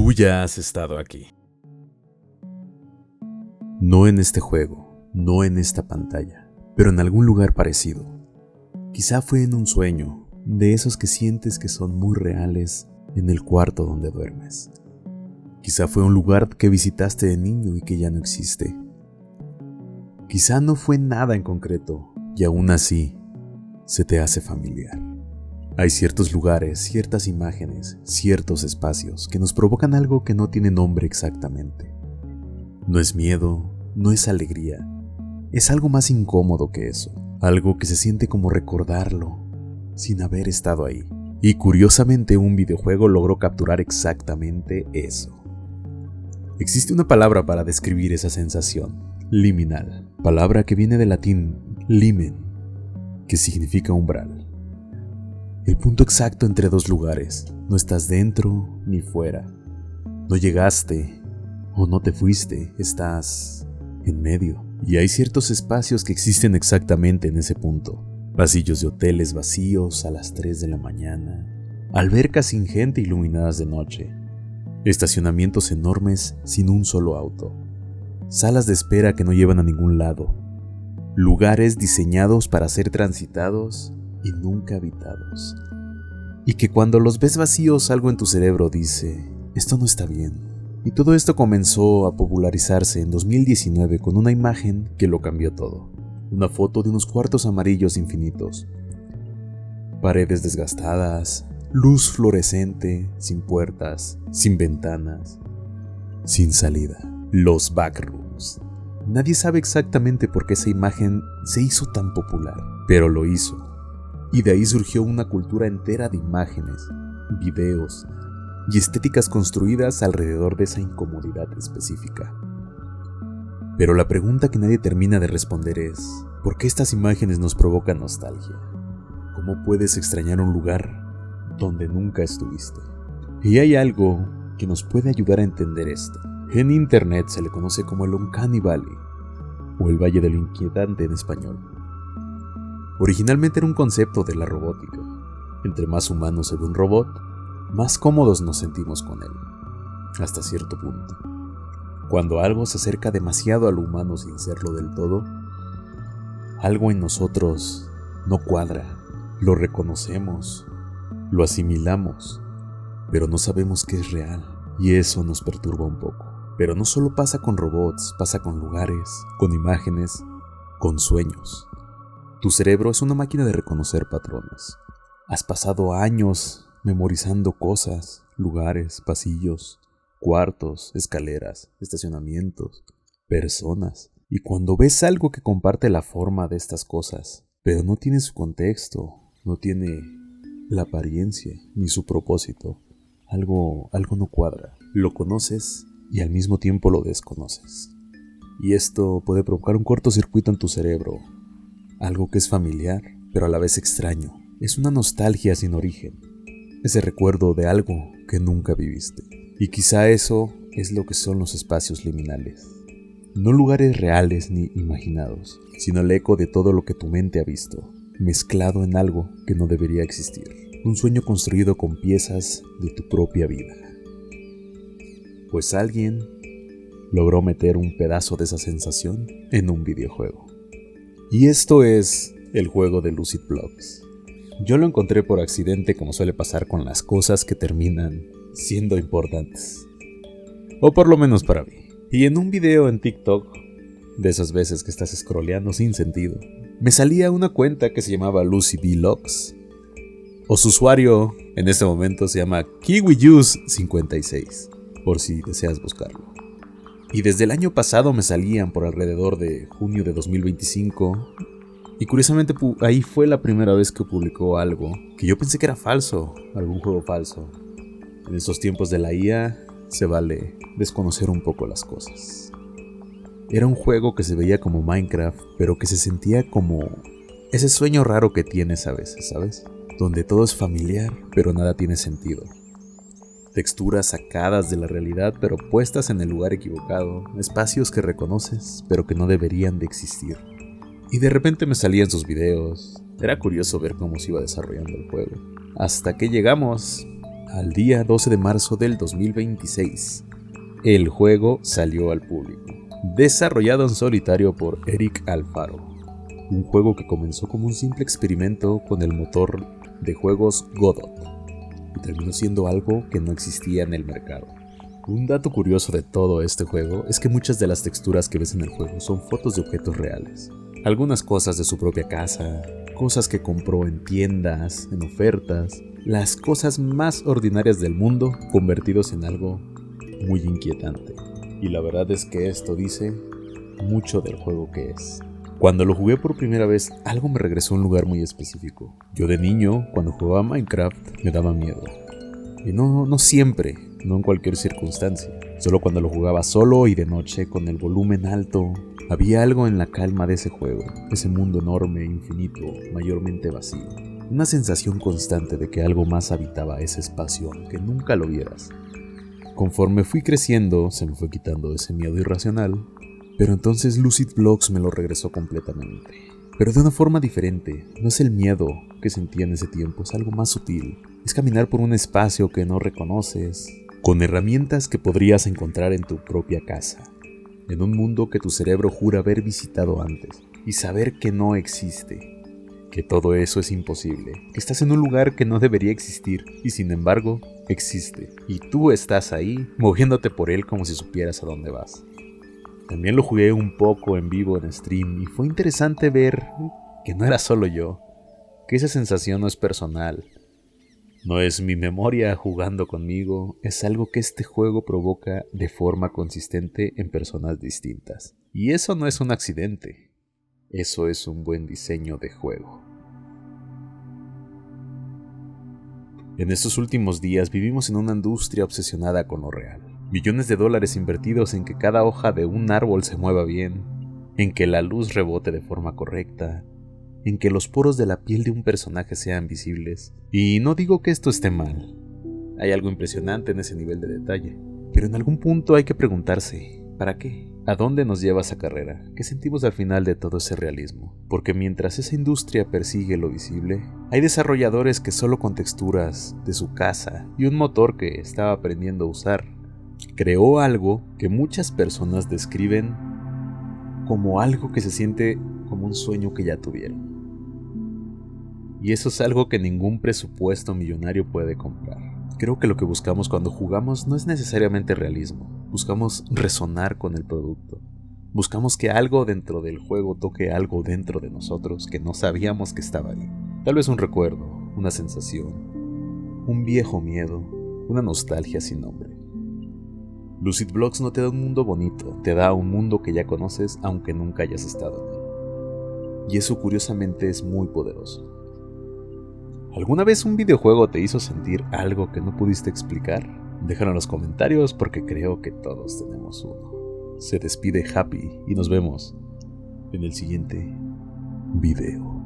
Tú ya has estado aquí. No en este juego, no en esta pantalla, pero en algún lugar parecido. Quizá fue en un sueño, de esos que sientes que son muy reales en el cuarto donde duermes. Quizá fue un lugar que visitaste de niño y que ya no existe. Quizá no fue nada en concreto y aún así se te hace familiar. Hay ciertos lugares, ciertas imágenes, ciertos espacios que nos provocan algo que no tiene nombre exactamente. No es miedo, no es alegría, es algo más incómodo que eso, algo que se siente como recordarlo sin haber estado ahí. Y curiosamente un videojuego logró capturar exactamente eso. Existe una palabra para describir esa sensación, liminal, palabra que viene del latín limen, que significa umbral. El punto exacto entre dos lugares, no estás dentro ni fuera, no llegaste o no te fuiste, estás en medio. Y hay ciertos espacios que existen exactamente en ese punto. Pasillos de hoteles vacíos a las 3 de la mañana, albercas sin gente iluminadas de noche, estacionamientos enormes sin un solo auto, salas de espera que no llevan a ningún lado, lugares diseñados para ser transitados y nunca habitados. Y que cuando los ves vacíos algo en tu cerebro dice, esto no está bien. Y todo esto comenzó a popularizarse en 2019 con una imagen que lo cambió todo. Una foto de unos cuartos amarillos infinitos. Paredes desgastadas, luz fluorescente, sin puertas, sin ventanas, sin salida. Los backrooms. Nadie sabe exactamente por qué esa imagen se hizo tan popular, pero lo hizo. Y de ahí surgió una cultura entera de imágenes, videos y estéticas construidas alrededor de esa incomodidad específica. Pero la pregunta que nadie termina de responder es, ¿por qué estas imágenes nos provocan nostalgia? ¿Cómo puedes extrañar un lugar donde nunca estuviste? Y hay algo que nos puede ayudar a entender esto. En internet se le conoce como el Uncanny Valley, o el Valle de lo Inquietante en español. Originalmente era un concepto de la robótica. Entre más humano se ve un robot, más cómodos nos sentimos con él, hasta cierto punto. Cuando algo se acerca demasiado a lo humano sin serlo del todo, algo en nosotros no cuadra, lo reconocemos, lo asimilamos, pero no sabemos que es real, y eso nos perturba un poco. Pero no solo pasa con robots, pasa con lugares, con imágenes, con sueños. Tu cerebro es una máquina de reconocer patrones. Has pasado años memorizando cosas, lugares, pasillos, cuartos, escaleras, estacionamientos, personas. Y cuando ves algo que comparte la forma de estas cosas, pero no tiene su contexto, no tiene la apariencia ni su propósito, algo no cuadra. Lo conoces y al mismo tiempo lo desconoces. Y esto puede provocar un cortocircuito en tu cerebro. Algo que es familiar, pero a la vez extraño. Es una nostalgia sin origen. Ese recuerdo de algo que nunca viviste. Y quizá eso es lo que son los espacios liminales. No lugares reales ni imaginados, sino el eco de todo lo que tu mente ha visto, mezclado en algo que no debería existir. Un sueño construido con piezas de tu propia vida. Pues alguien logró meter un pedazo de esa sensación en un videojuego. Y esto es el juego de Lucid Blocks. Yo lo encontré por accidente, como suele pasar con las cosas que terminan siendo importantes. O por lo menos para mí. Y en un video en TikTok, de esas veces que estás scrolleando sin sentido, me salía una cuenta que se llamaba Lucid Vlogs. O su usuario en este momento se llama KiwiJuice56, por si deseas buscarlo. Y desde el año pasado me salían por alrededor de junio de 2025. Y curiosamente ahí fue la primera vez que publicó algo que yo pensé que era falso, algún juego falso. En estos tiempos de la IA se vale desconocer un poco las cosas. Era un juego que se veía como Minecraft, pero que se sentía como ese sueño raro que tienes a veces, ¿sabes? Donde todo es familiar, pero nada tiene sentido. Texturas sacadas de la realidad, pero puestas en el lugar equivocado. Espacios que reconoces, pero que no deberían de existir. Y de repente me salían sus videos. Era curioso ver cómo se iba desarrollando el juego. Hasta que llegamos al día 12 de marzo del 2026. El juego salió al público, desarrollado en solitario por Eric Alfaro. Un juego que comenzó como un simple experimento con el motor de juegos Godot y terminó siendo algo que no existía en el mercado. Un dato curioso de todo este juego es que muchas de las texturas que ves en el juego son fotos de objetos reales. Algunas cosas de su propia casa, cosas que compró en tiendas, en ofertas, las cosas más ordinarias del mundo convertidos en algo muy inquietante. Y la verdad es que esto dice mucho del juego que es. Cuando lo jugué por primera vez, algo me regresó a un lugar muy específico. Yo de niño, cuando jugaba Minecraft, me daba miedo. Y no siempre, no en cualquier circunstancia. Solo cuando lo jugaba solo y de noche con el volumen alto. Había algo en la calma de ese juego, ese mundo enorme, infinito, mayormente vacío. Una sensación constante de que algo más habitaba ese espacio, aunque nunca lo vieras. Conforme fui creciendo, se me fue quitando ese miedo irracional, pero entonces Lucid Blocks me lo regresó completamente. Pero de una forma diferente. No es el miedo que sentía en ese tiempo, es algo más sutil. Es caminar por un espacio que no reconoces, con herramientas que podrías encontrar en tu propia casa, en un mundo que tu cerebro jura haber visitado antes, y saber que no existe, que todo eso es imposible, que estás en un lugar que no debería existir, y sin embargo, existe, y tú estás ahí, moviéndote por él como si supieras a dónde vas. También lo jugué un poco en vivo en stream, y fue interesante ver que no era solo yo, que esa sensación no es personal, no es mi memoria jugando conmigo, es algo que este juego provoca de forma consistente en personas distintas. Y eso no es un accidente, eso es un buen diseño de juego. En estos últimos días vivimos en una industria obsesionada con lo real. Millones de dólares invertidos en que cada hoja de un árbol se mueva bien, en que la luz rebote de forma correcta, en que los poros de la piel de un personaje sean visibles. Y no digo que esto esté mal. Hay algo impresionante en ese nivel de detalle. Pero en algún punto hay que preguntarse, ¿para qué? ¿A dónde nos lleva esa carrera? ¿Qué sentimos al final de todo ese realismo? Porque mientras esa industria persigue lo visible, hay desarrolladores que solo con texturas de su casa y un motor que estaba aprendiendo a usar, creó algo que muchas personas describen como algo que se siente como un sueño que ya tuvieron. Y eso es algo que ningún presupuesto millonario puede comprar. Creo que lo que buscamos cuando jugamos no es necesariamente realismo. Buscamos resonar con el producto. Buscamos que algo dentro del juego toque algo dentro de nosotros que no sabíamos que estaba ahí. Tal vez un recuerdo, una sensación, un viejo miedo, una nostalgia sin nombre. Lucid Blocks no te da un mundo bonito, te da un mundo que ya conoces aunque nunca hayas estado en él. Y eso curiosamente es muy poderoso. ¿Alguna vez un videojuego te hizo sentir algo que no pudiste explicar? Déjalo en los comentarios porque creo que todos tenemos uno. Se despide Happy y nos vemos en el siguiente video.